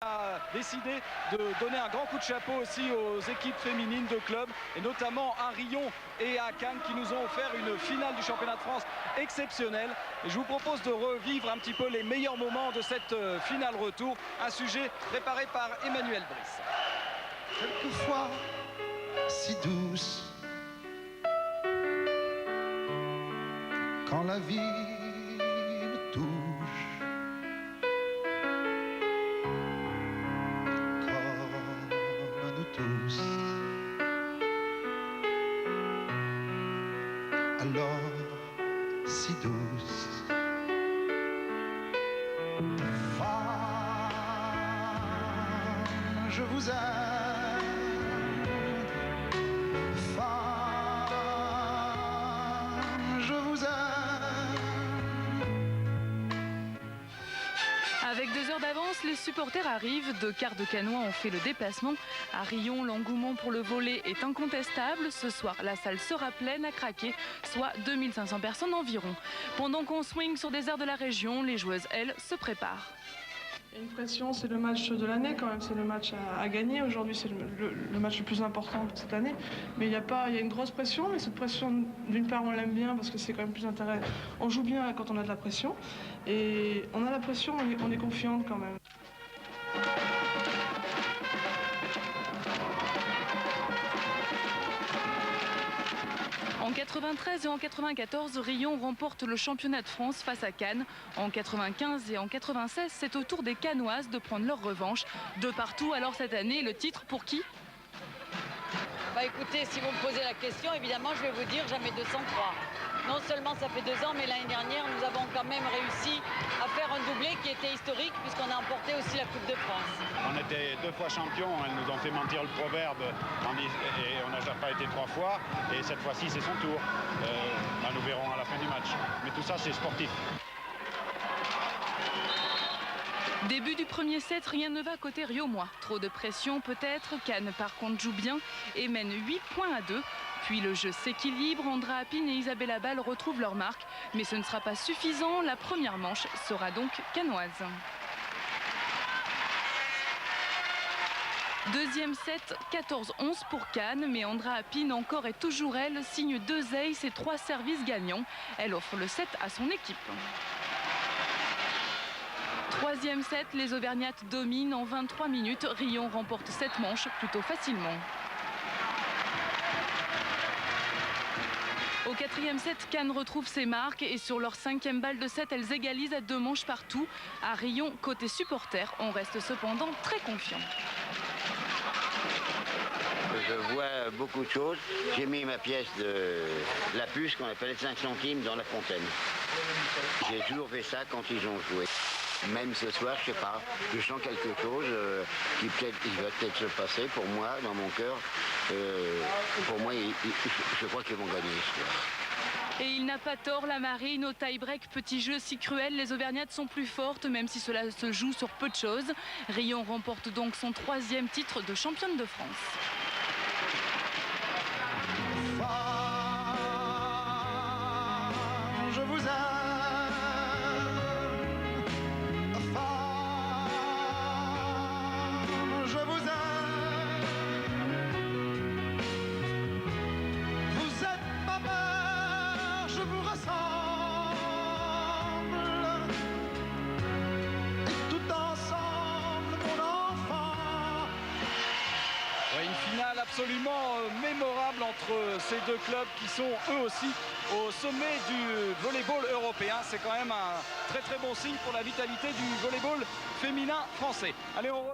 a décidé de donner un grand coup de chapeau aussi aux équipes féminines de club et notamment à Riom et à Cannes qui nous ont offert une finale du championnat de France exceptionnelle. Et je vous propose de revivre un petit peu les meilleurs moments de cette finale retour, un sujet préparé par Emmanuel Brice. Quelquefois si douce, quand la vie me touche, comme à nous tous, alors si douce, femme, je vous aime. Avec 2 heures d'avance, les supporters arrivent. 2 quarts de Cannois ont fait le déplacement. À Riom, l'engouement pour le volley est incontestable. Ce soir, la salle sera pleine à craquer, soit 2500 personnes environ. Pendant qu'on swing sur des airs de la région, les joueuses, elles, se préparent. Il y a une pression, c'est le match de l'année quand même, c'est le match à gagner. Aujourd'hui, c'est le match le plus important de cette année. Mais il y a une grosse pression, mais cette pression, d'une part, on l'aime bien parce que c'est quand même plus intéressant. On joue bien quand on a de la pression. Et on a la pression, on est confiante quand même. En 93 et en 94, Riom remporte le championnat de France face à Cannes. En 95 et en 96, c'est au tour des Cannoises de prendre leur revanche. De partout, alors cette année, le titre pour qui? Bah écoutez, si vous me posez la question, évidemment, je vais vous dire jamais 203. Non seulement ça fait 2 ans, mais l'année dernière, nous avons quand même réussi à faire un doublé qui était historique puisqu'on a emporté aussi la Coupe de France. On était 2 fois champions, elles nous ont fait mentir le proverbe et on n'a pas été 3 fois. Et cette fois-ci, c'est son tour. Nous verrons à la fin du match. Mais tout ça, c'est sportif. Début du premier set, rien ne va côté riomois. Trop de pression peut-être, Cannes par contre joue bien et mène 8 points à 2. Puis le jeu s'équilibre, Andra Apine et Isabella Ball retrouvent leur marque. Mais ce ne sera pas suffisant, la première manche sera donc cannoise. Deuxième set, 14-11 pour Cannes, mais Andra Apine encore et toujours elle signe 2 aces et 3 services gagnants. Elle offre le set à son équipe. Troisième set, les Auvergnates dominent en 23 minutes. Riom remporte cette manche plutôt facilement. Au 4e set, Cannes retrouve ses marques et sur leur 5e balle de set, elles égalisent à 2 manches partout. À Riom, côté supporter, on reste cependant très confiant. Je vois beaucoup de choses. J'ai mis ma pièce de la puce qu'on appelle 5 centimes dans la fontaine. J'ai toujours fait ça quand ils ont joué. Même ce soir, je sais pas, je sens quelque chose qui va peut-être se passer pour moi, dans mon cœur. Pour moi, je crois qu'ils vont gagner ce soir. Et il n'a pas tort, la Marine, au tie-break, petit jeu si cruel, les Auvergnates sont plus fortes, même si cela se joue sur peu de choses. Riom remporte donc son 3e titre de championne de France. Je vous aime. Absolument mémorable entre ces 2 clubs qui sont eux aussi au sommet du volleyball européen. C'est quand même un très très bon signe pour la vitalité du volleyball féminin français. Allez, on